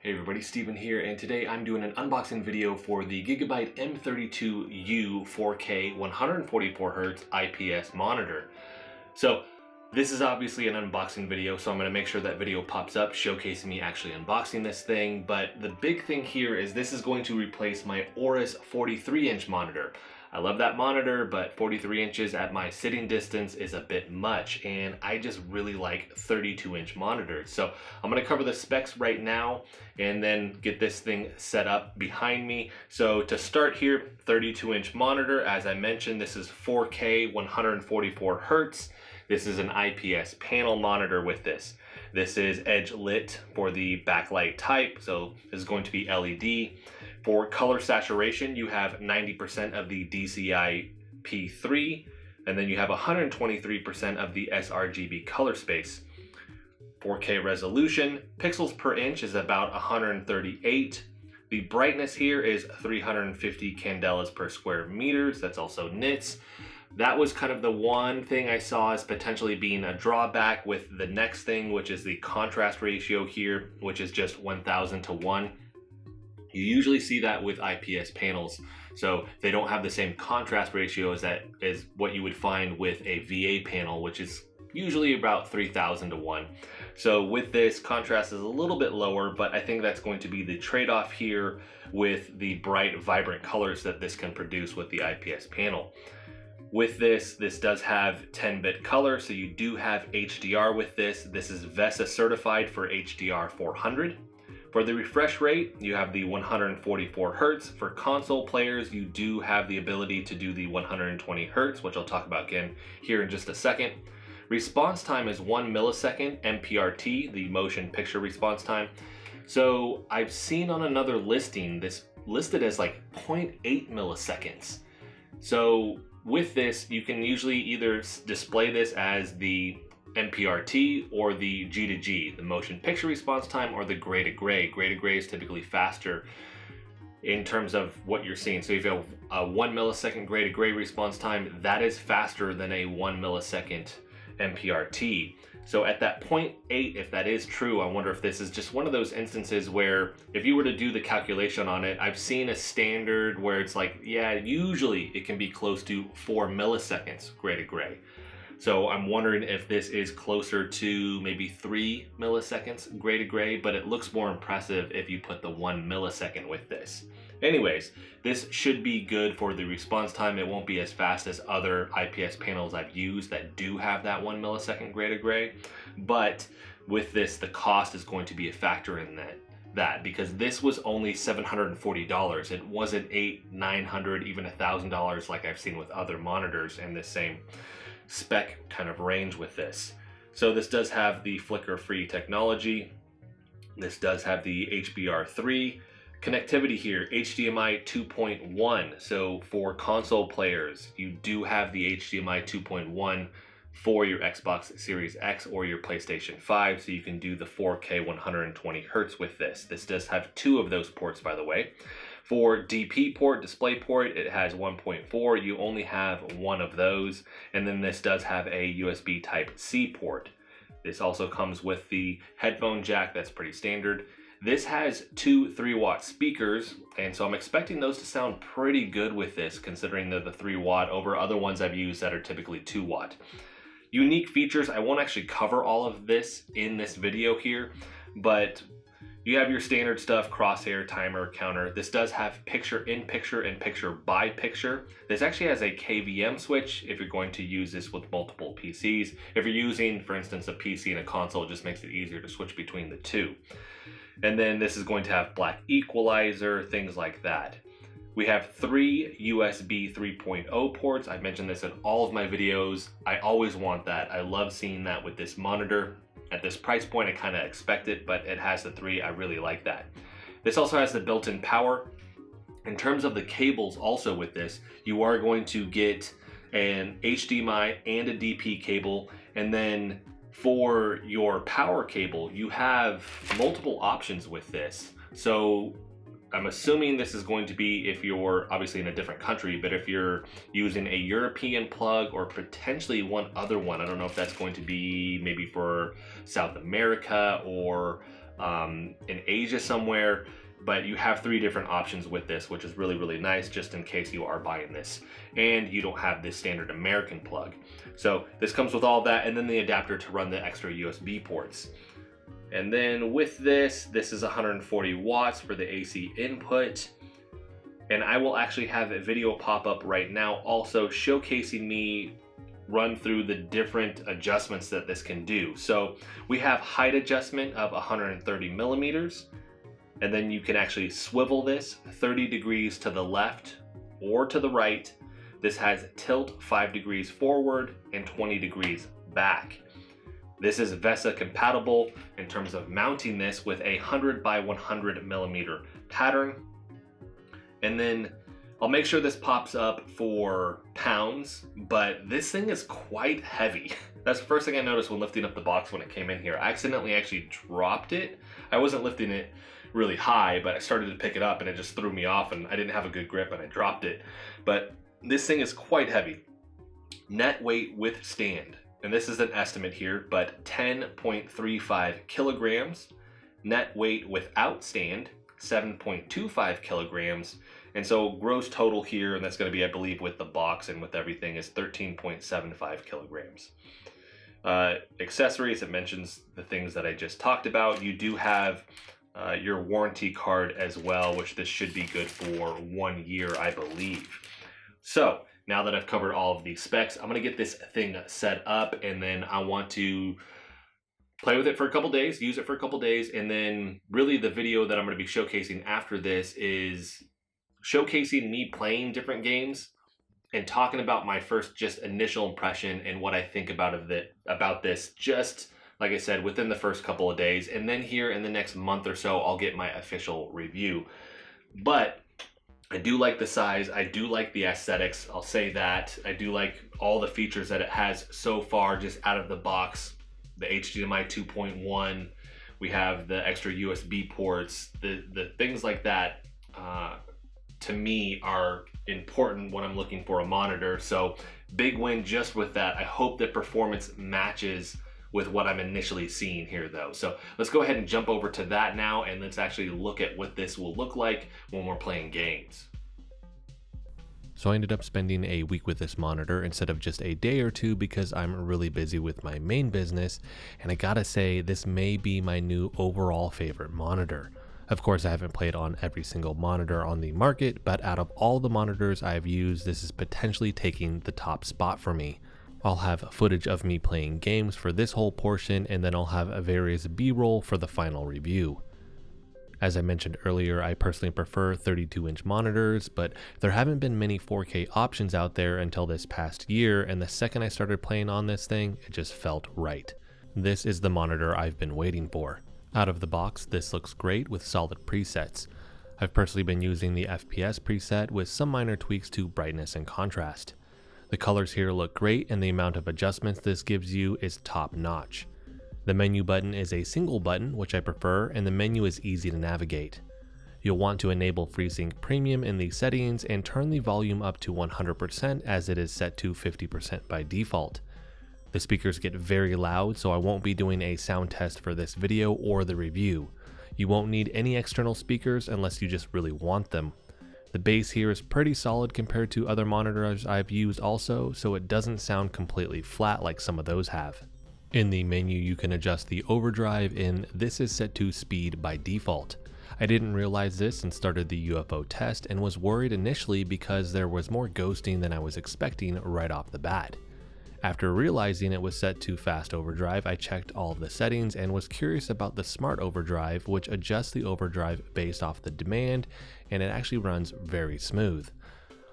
Hey everybody, Steven here, and today I'm doing an unboxing video for the Gigabyte M32U 4K 144Hz IPS monitor. So this is obviously an unboxing video, so I'm going to make sure that video pops up showcasing me actually unboxing this thing. But the big thing here is this is going to replace my Aorus 43-inch monitor. I love that monitor, but 43 inches at my sitting distance is a bit much, and I just really like 32-inch monitors. So I'm going to cover the specs right now and then get this thing set up behind me. So to start here, 32-inch monitor, as I mentioned, this is 4K 144 Hertz. This is an IPS panel monitor with this. This is edge lit for the backlight type, so this is going to be LED. For color saturation, you have 90% of the DCI P3, and then you have 123% of the sRGB color space. 4K resolution, pixels per inch is about 138. The brightness here is 350 candelas per square meters. That's also nits. That was kind of the one thing I saw as potentially being a drawback with the next thing, which is the contrast ratio here, which is just 1000 to 1. You usually see that with IPS panels, so they don't have the same contrast ratio as what you would find with a VA panel, which is usually about 3000 to 1. So with this, contrast is a little bit lower, but I think that's going to be the trade-off here with the bright, vibrant colors that this can produce with the IPS panel. With this does have 10-bit color, so you do have HDR with this. This is VESA certified for HDR 400. For the refresh rate, you have the 144 Hertz. For console players, you do have the ability to do the 120 Hertz, which I'll talk about again here in just a second. Response time is 1 millisecond, MPRT, the motion picture response time. So I've seen on another listing, this listed as like 0.8 milliseconds. So with this, you can usually either display this as the MPRT or the G to G, the motion picture response time, or the gray to gray. Gray to gray is typically faster in terms of what you're seeing. So if you have a 1 millisecond gray to gray response time, that is faster than a 1 millisecond MPRT. So at that 0.8, if that is true, I wonder if this is just one of those instances where if you were to do the calculation on it, I've seen a standard where it's like, yeah, usually it can be close to 4 milliseconds gray to gray. So I'm wondering if this is closer to maybe 3 milliseconds gray to gray, but it looks more impressive if you put the 1 millisecond with this. Anyways, this should be good for the response time. It won't be as fast as other IPS panels I've used that do have that 1 millisecond gray to gray. But with this, the cost is going to be a factor in that because this was only $740. It wasn't $800, $900, even $1,000 like I've seen with other monitors in the same spec kind of range with this. So this does have the flicker-free technology. This does have the HBR3 connectivity here, HDMI 2.1. So for console players, you do have the HDMI 2.1 for your Xbox Series X or your PlayStation 5, so you can do the 4K 120 Hertz with this. This does have 2 of those ports, by the way. For DP port, display port, it has 1.4. You only have 1 of those. And then this does have a USB Type-C port. This also comes with the headphone jack. That's pretty standard. This has 2 3-watt speakers, and so I'm expecting those to sound pretty good with this, considering they're the 3-watt over other ones I've used that are typically 2-watt. Unique features, I won't actually cover all of this in this video here, but you have your standard stuff, crosshair, timer, counter. This does have picture-in-picture and picture-by-picture. This actually has a KVM switch if you're going to use this with multiple PCs. If you're using, for instance, a PC and a console, it just makes it easier to switch between the two. And then this is going to have black equalizer, things like that. We have 3 USB 3.0 ports. I've mentioned this in all of my videos. I always want that. I love seeing that with this monitor. At this price point, I kind of expect it, but it has the 3. I really like that. This also has the built-in power. In terms of the cables also with this, you are going to get an HDMI and a DP cable, and then for your power cable, you have multiple options with this. So I'm assuming this is going to be if you're obviously in a different country, but if you're using a European plug or potentially one other one, I don't know if that's going to be maybe for South America or in Asia somewhere, but you have 3 different options with this, which is really, really nice just in case you are buying this and you don't have this standard American plug. So this comes with all that, and then the adapter to run the extra USB ports. And then with this is 140 watts for the AC input. And I will actually have a video pop up right now also showcasing me run through the different adjustments that this can do. So we have height adjustment of 130 millimeters, and then you can actually swivel this 30 degrees to the left or to the right. This has tilt 5 degrees forward and 20 degrees back. This is VESA compatible in terms of mounting this with a 100 by 100 millimeter pattern. And then I'll make sure this pops up for pounds, but this thing is quite heavy. That's the first thing I noticed when lifting up the box when it came in here. I accidentally actually dropped it. I wasn't lifting it really high, but I started to pick it up and it just threw me off and I didn't have a good grip and I dropped it. But this thing is quite heavy. Net weight with stand, and this is an estimate here, but 10.35 kilograms. Net weight without stand, 7.25 kilograms. And so gross total here, and that's going to be, I believe, with the box and with everything, is 13.75 kilograms. Accessories, it mentions the things that I just talked about. You do have your warranty card as well, which this should be good for 1 year, I believe. So now that I've covered all of these specs, I'm going to get this thing set up, and then I want to play with it for a couple days, use it for a couple days, and then really the video that I'm going to be showcasing after this is showcasing me playing different games and talking about my first just initial impression and what I think about this, just like I said, within the first couple of days. And then here in the next month or so, I'll get my official review. But I do like the size. I do like the aesthetics. I'll say that. I do like all the features that it has so far just out of the box. The HDMI 2.1, we have the extra USB ports, the things like that to me are important when I'm looking for a monitor. So big win just with that. I hope that performance matches with what I'm initially seeing here though. So let's go ahead and jump over to that now, and let's actually look at what this will look like when we're playing games. So I ended up spending a week with this monitor instead of just a day or two because I'm really busy with my main business, and I gotta say this may be my new overall favorite monitor. Of course, I haven't played on every single monitor on the market, but out of all the monitors I've used, this is potentially taking the top spot for me. I'll have footage of me playing games for this whole portion, and then I'll have a various B-roll for the final review. As I mentioned earlier, I personally prefer 32-inch monitors, but there haven't been many 4K options out there until this past year, and the second I started playing on this thing, it just felt right. This is the monitor I've been waiting for. Out of the box, this looks great with solid presets. I've personally been using the FPS preset with some minor tweaks to brightness and contrast. The colors here look great, and the amount of adjustments this gives you is top notch. The menu button is a single button, which I prefer, and the menu is easy to navigate. You'll want to enable FreeSync Premium in the settings and turn the volume up to 100% as it is set to 50% by default. The speakers get very loud, so I won't be doing a sound test for this video or the review. You won't need any external speakers unless you just really want them. The bass here is pretty solid compared to other monitors I've used also, so it doesn't sound completely flat like some of those have. In the menu, you can adjust the overdrive, and this is set to speed by default. I didn't realize this and started the UFO test and was worried initially because there was more ghosting than I was expecting right off the bat. After realizing it was set to fast overdrive, I checked all of the settings and was curious about the smart overdrive, which adjusts the overdrive based off the demand, and it actually runs very smooth.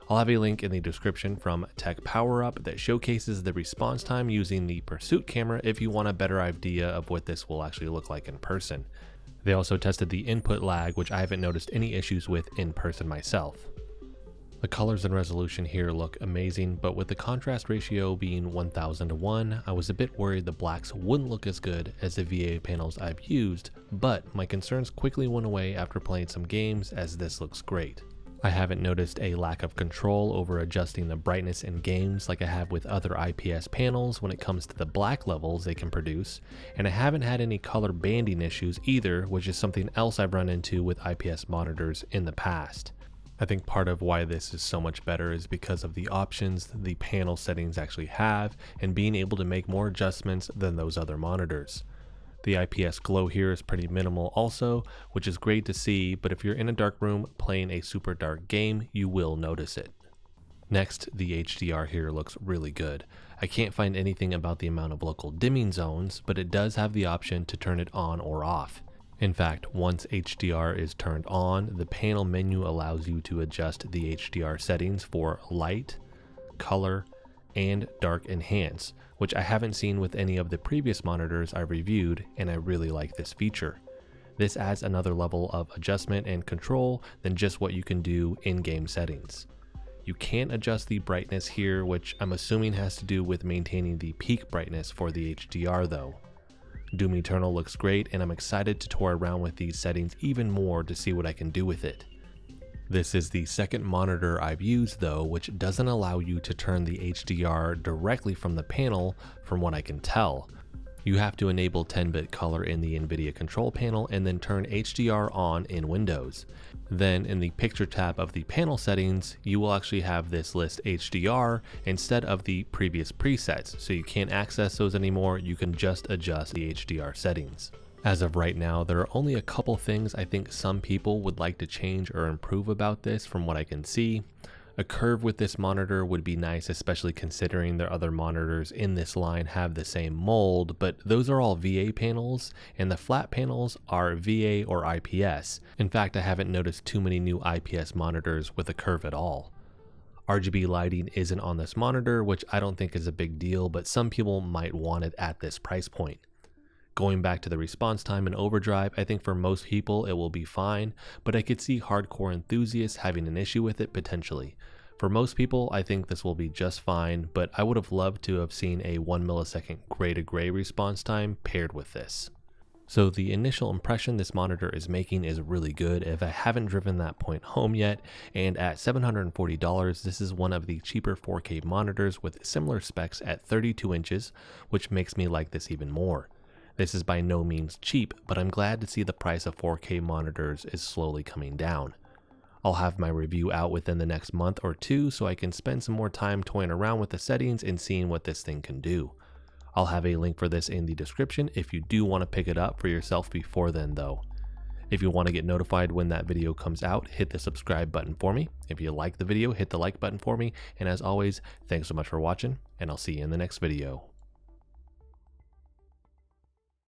I'll have a link in the description from Tech Power Up that showcases the response time using the Pursuit camera if you want a better idea of what this will actually look like in person. They also tested the input lag, which I haven't noticed any issues with in person myself. The colors and resolution here look amazing, but with the contrast ratio being 1000:1, I was a bit worried the blacks wouldn't look as good as the VA panels I've used, but my concerns quickly went away after playing some games as this looks great. I haven't noticed a lack of control over adjusting the brightness in games like I have with other IPS panels when it comes to the black levels they can produce, and I haven't had any color banding issues either, which is something else I've run into with IPS monitors in the past. I think part of why this is so much better is because of the options the panel settings actually have and being able to make more adjustments than those other monitors. The IPS glow here is pretty minimal also, which is great to see, but if you're in a dark room playing a super dark game, you will notice it. Next, the HDR here looks really good. I can't find anything about the amount of local dimming zones, but it does have the option to turn it on or off. In fact, once HDR is turned on, the panel menu allows you to adjust the HDR settings for light, color, and dark enhance, which I haven't seen with any of the previous monitors I've reviewed, and I really like this feature. This adds another level of adjustment and control than just what you can do in-game settings. You can't adjust the brightness here, which I'm assuming has to do with maintaining the peak brightness for the HDR though. Doom Eternal looks great, and I'm excited to toy around with these settings even more to see what I can do with it. This is the second monitor I've used though, which doesn't allow you to turn the HDR directly from the panel from what I can tell. You have to enable 10-bit color in the NVIDIA control panel and then turn HDR on in Windows. Then in the picture tab of the panel settings, you will actually have this list HDR instead of the previous presets, so you can't access those anymore, you can just adjust the HDR settings. As of right now, there are only a couple things I think some people would like to change or improve about this from what I can see. A curve with this monitor would be nice, especially considering their other monitors in this line have the same mold, but those are all VA panels, and the flat panels are VA or IPS. In fact, I haven't noticed too many new IPS monitors with a curve at all. RGB lighting isn't on this monitor, which I don't think is a big deal, but some people might want it at this price point. Going back to the response time in Overdrive, I think for most people it will be fine, but I could see hardcore enthusiasts having an issue with it potentially. For most people, I think this will be just fine, but I would have loved to have seen a 1 millisecond gray to gray response time paired with this. So the initial impression this monitor is making is really good if I haven't driven that point home yet, and at $740 this is one of the cheaper 4K monitors with similar specs at 32 inches, which makes me like this even more. This is by no means cheap, but I'm glad to see the price of 4K monitors is slowly coming down. I'll have my review out within the next month or two so I can spend some more time toying around with the settings and seeing what this thing can do. I'll have a link for this in the description if you do want to pick it up for yourself before then though. If you want to get notified when that video comes out, hit the subscribe button for me. If you like the video, hit the like button for me. And as always, thanks so much for watching, and I'll see you in the next video.